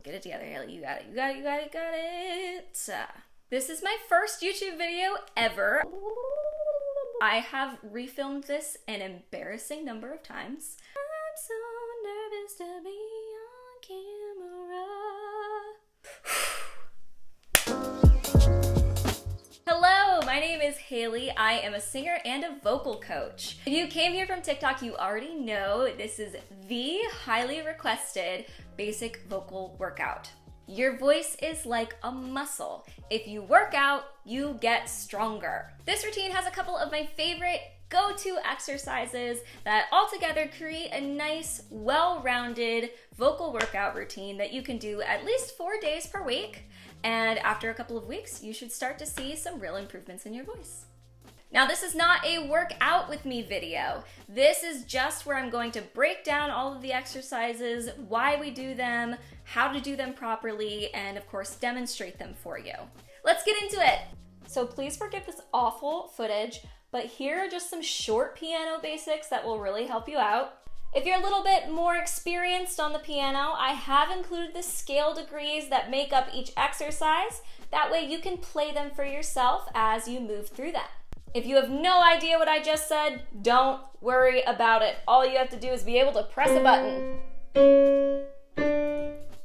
Get it together, Haley. You got it. You got it. You got it. You got it. This is my first YouTube video ever. I have refilmed this an embarrassing number of times. I'm so nervous to be on camera. Hello, my name is Haley. I am a singer and a vocal coach. If you came here from TikTok, you already know this is the highly requested basic vocal workout. Your voice is like a muscle. If you work out, you get stronger. This routine has a couple of my favorite go-to exercises that altogether create a nice, well-rounded vocal workout routine that you can do at least 4 days per week. And after a couple of weeks, you should start to see some real improvements in your voice. Now, this is not a workout with me video. This is just where I'm going to break down all of the exercises, why we do them, how to do them properly, and of course, demonstrate them for you. Let's get into it. So please forgive this awful footage, but here are just some short piano basics that will really help you out. If you're a little bit more experienced on the piano, I have included the scale degrees that make up each exercise. That way you can play them for yourself as you move through them. If you have no idea what I just said, don't worry about it. All you have to do is be able to press a button.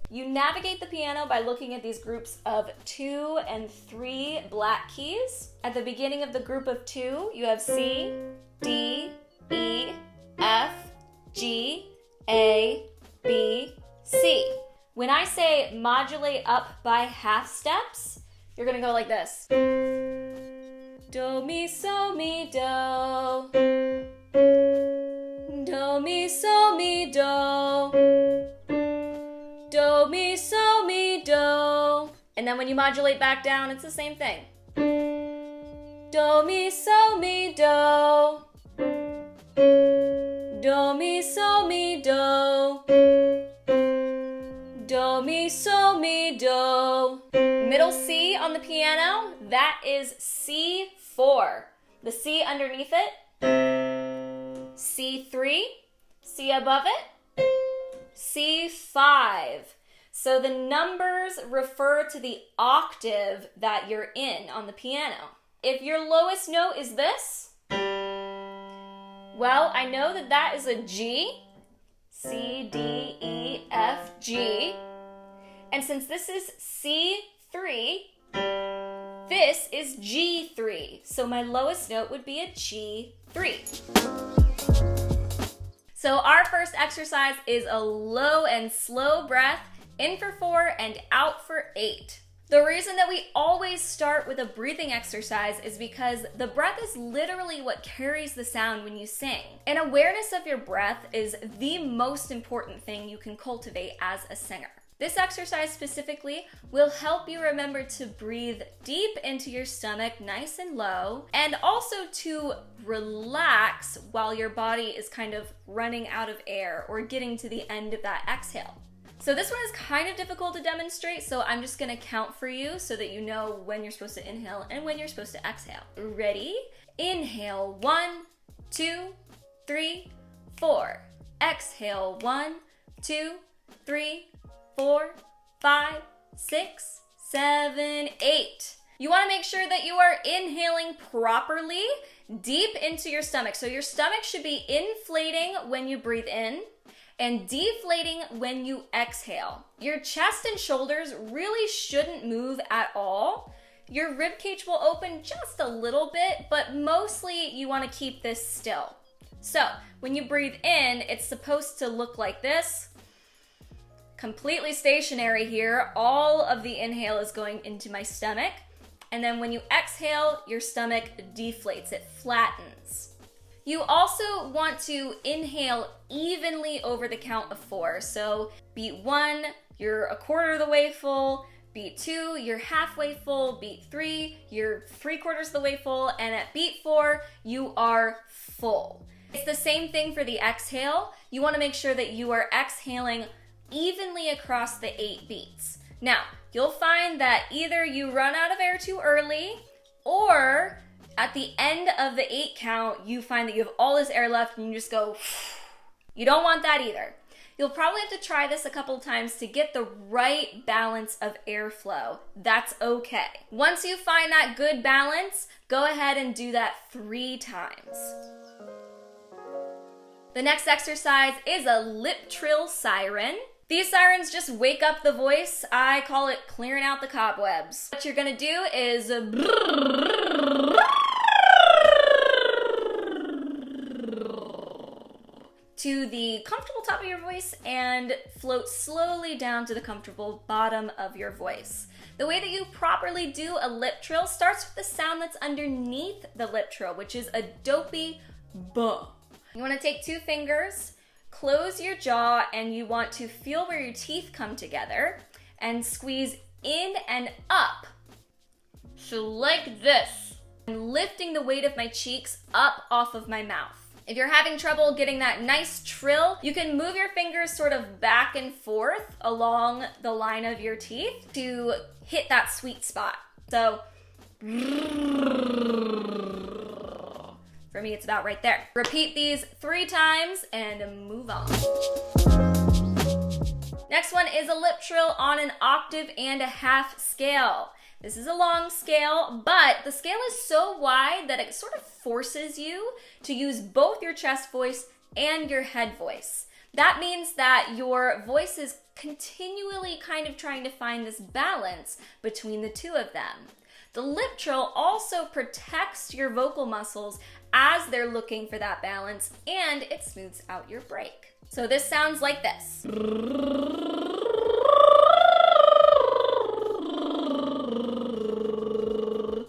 You navigate the piano by looking at these groups of 2 and 3 black keys. At the beginning of the group of 2, you have C, D, E, F, G, A, B, C. When I say modulate up by half steps, you're gonna go like this. Do, mi, so, mi, do. Do, mi, so, mi, do. Do, mi, so, mi, do. And then when you modulate back down, it's the same thing. Do, mi, so, mi, do. Do, mi, so, mi, do. Do, mi, so, mi, do. Middle C on the piano, that is C4. The C underneath it, C3, C above it, C5. So the numbers refer to the octave that you're in on the piano. If your lowest note is this, well, I know that that is a G, C, D, E, F, G. And since this is C3, this is G3. So my lowest note would be a G3. So our first exercise is a low and slow breath, in for 4 and out for 8. The reason that we always start with a breathing exercise is because the breath is literally what carries the sound when you sing. And awareness of your breath is the most important thing you can cultivate as a singer. This exercise specifically will help you remember to breathe deep into your stomach, nice and low, and also to relax while your body is kind of running out of air or getting to the end of that exhale. So this one is kind of difficult to demonstrate, so I'm just gonna count for you so that you know when you're supposed to inhale and when you're supposed to exhale. Ready? Inhale, 1, 2, 3, 4. Exhale, 1, 2, 3, 4, 5, 6, 7, 8. You wanna make sure that you are inhaling properly deep into your stomach. So your stomach should be inflating when you breathe in and deflating when you exhale. Your chest and shoulders really shouldn't move at all. Your rib cage will open just a little bit, but mostly you wanna keep this still. So when you breathe in, it's supposed to look like this. Completely stationary here. All of the inhale is going into my stomach. And then when you exhale, your stomach deflates, it flattens. You also want to inhale evenly over the count of 4. So beat 1, you're a quarter of the way full. Beat 2, you're halfway full. Beat 3, you're 3/4 of the way full. And at beat 4, you are full. It's the same thing for the exhale. You want to make sure that you are exhaling evenly across the 8 beats. Now, you'll find that either you run out of air too early, or at the end of the 8 count, you find that you have all this air left and you just go, you don't want that either. You'll probably have to try this a couple times to get the right balance of airflow. That's okay. Once you find that good balance, go ahead and do that 3 times. The next exercise is a lip trill siren. These sirens just wake up the voice. I call it clearing out the cobwebs. What you're gonna do is to the comfortable top of your voice and float slowly down to the comfortable bottom of your voice. The way that you properly do a lip trill starts with the sound that's underneath the lip trill, which is a dopey buh. You want to take 2 fingers, close your jaw, and you want to feel where your teeth come together and squeeze in and up. So like this. I'm lifting the weight of my cheeks up off of my mouth. If you're having trouble getting that nice trill, you can move your fingers sort of back and forth along the line of your teeth to hit that sweet spot. So, for me, it's about right there. Repeat these 3 times and move on. Next one is a lip trill on an 1.5 scale. This is a long scale, but the scale is so wide that it sort of forces you to use both your chest voice and your head voice. That means that your voice is continually kind of trying to find this balance between the 2 of them. The lip trill also protects your vocal muscles as they're looking for that balance, and it smooths out your break. So this sounds like this.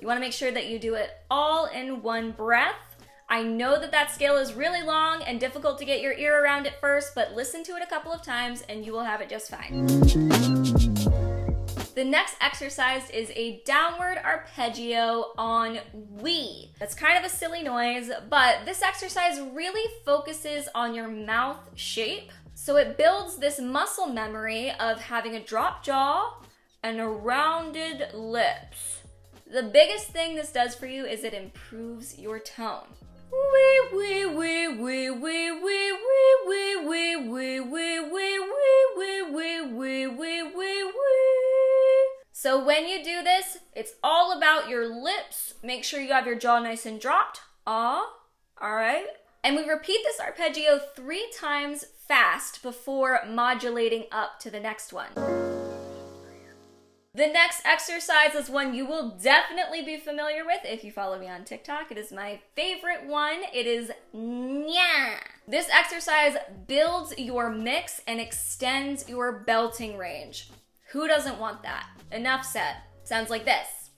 You want to make sure that you do it all in one breath. I know that that scale is really long and difficult to get your ear around at first, but listen to it a couple of times and you will have it just fine. The next exercise is a downward arpeggio on we. That's kind of a silly noise, but this exercise really focuses on your mouth shape. So it builds this muscle memory of having a drop jaw and a rounded lips. The biggest thing this does for you is it improves your tone. So when you do this, it's all about your lips. Make sure you have your jaw nice and dropped. All right. And we repeat this arpeggio 3 times fast before modulating up to the next one. The next exercise is one you will definitely be familiar with if you follow me on TikTok. It is my favorite one. It is Nyah. This exercise builds your mix and extends your belting range. Who doesn't want that? Enough said. Sounds like this.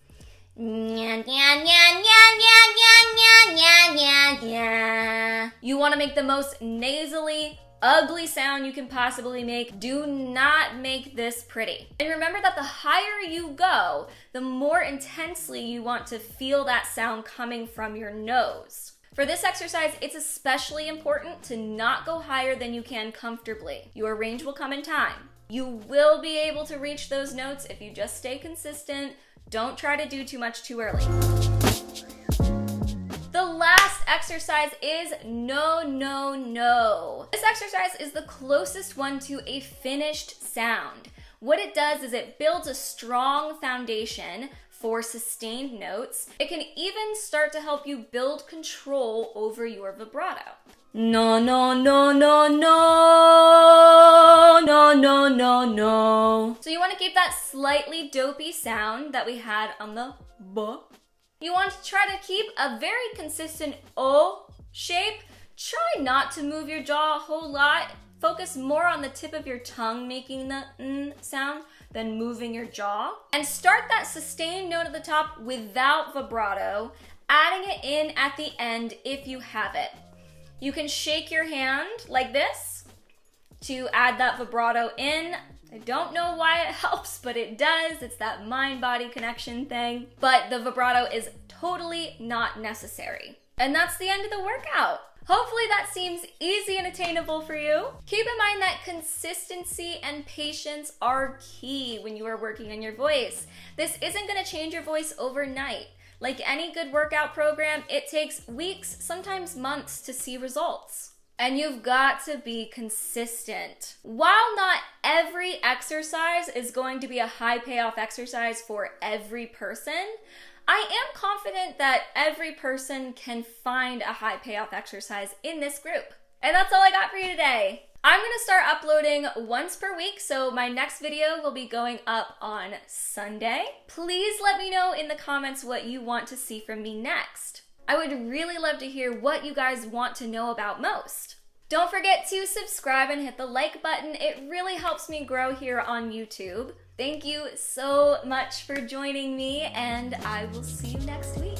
Nyah, nyah, nyah, nyah, nyah, nyah, nyah, nyah. You want to make the most nasally, ugly sound you can possibly make. Do not make this pretty. And remember that the higher you go, the more intensely you want to feel that sound coming from your nose. For this exercise, it's especially important to not go higher than you can comfortably. Your range will come in time. You will be able to reach those notes if you just stay consistent. Don't try to do too much too early. The last exercise is no, no, no. This exercise is the closest one to a finished sound. What it does is it builds a strong foundation for sustained notes. It can even start to help you build control over your vibrato. No, no, no, no, no, no, no, no, no. So you want to keep that slightly dopey sound that we had on the buh. You want to try to keep a very consistent O shape. Try not to move your jaw a whole lot. Focus more on the tip of your tongue making the N sound than moving your jaw. And start that sustained note at the top without vibrato, adding it in at the end if you have it. You can shake your hand like this to add that vibrato in. I don't know why it helps, but it does. It's that mind-body connection thing. But the vibrato is totally not necessary. And that's the end of the workout. Hopefully that seems easy and attainable for you. Keep in mind that consistency and patience are key when you are working on your voice. This isn't going to change your voice overnight. Like any good workout program, it takes weeks, sometimes months to see results. And you've got to be consistent. While not every exercise is going to be a high payoff exercise for every person, I am confident that every person can find a high payoff exercise in this group. And that's all I got for you today. I'm gonna start uploading once per week, so my next video will be going up on Sunday. Please let me know in the comments what you want to see from me next. I would really love to hear what you guys want to know about most. Don't forget to subscribe and hit the like button. It really helps me grow here on YouTube. Thank you so much for joining me, and I will see you next week.